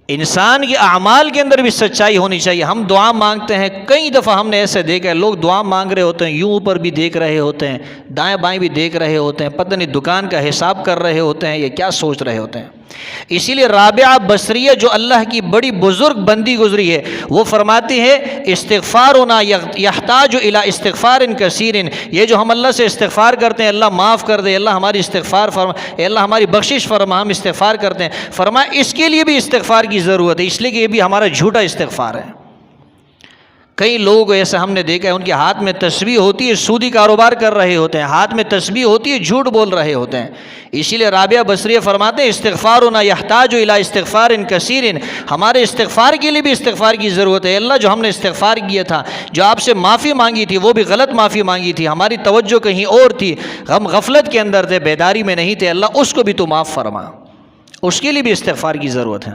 انسان کے اعمال کے اندر بھی سچائی ہونی چاہیے. ہم دعا مانگتے ہیں، کئی دفعہ ہم نے ایسے دیکھا ہے لوگ دعا مانگ رہے ہوتے ہیں، یوں اوپر بھی دیکھ رہے ہوتے ہیں، دائیں بائیں بھی دیکھ رہے ہوتے ہیں، پتہ نہیں دکان کا حساب کر رہے ہوتے ہیں، یہ کیا سوچ رہے ہوتے ہیں. اسی لیے رابعہ بصریہ جو اللہ کی بڑی بزرگ بندی گزری ہے، وہ فرماتی ہے استغفارنا یحتاج الی استغفار کثیر. یہ جو ہم اللہ سے استغفار کرتے ہیں، اللہ معاف کر دے، اللہ ہماری استغفار فرما، اللہ ہماری بخشش فرما، ہم استغفار کرتے ہیں، فرمایا اس کے لیے بھی استغفار کی ضرورت ہے، اس لیے کہ یہ بھی ہمارا جھوٹا استغفار ہے. کئی لوگ ایسا ہم نے دیکھا ہے، ان کے ہاتھ میں تسبیح ہوتی ہے، سودی کاروبار کر رہے ہوتے ہیں، ہاتھ میں تسبیح ہوتی ہے، جھوٹ بول رہے ہوتے ہیں. اسی لیے رابعہ بصریہ فرماتے ہیں استغفارنا یحتاج الی استغفار کثیر. ہمارے استغفار کے لیے بھی استغفار کی ضرورت ہے. اللہ جو ہم نے استغفار کیا تھا، جو آپ سے معافی مانگی تھی، وہ بھی غلط معافی مانگی تھی، ہماری توجہ کہیں اور تھی، ہم غفلت کے اندر تھے، بیداری میں نہیں تھے، اللہ اس کو بھی تو معاف فرما. اس کے لیے بھی استغفار کی ضرورت ہے.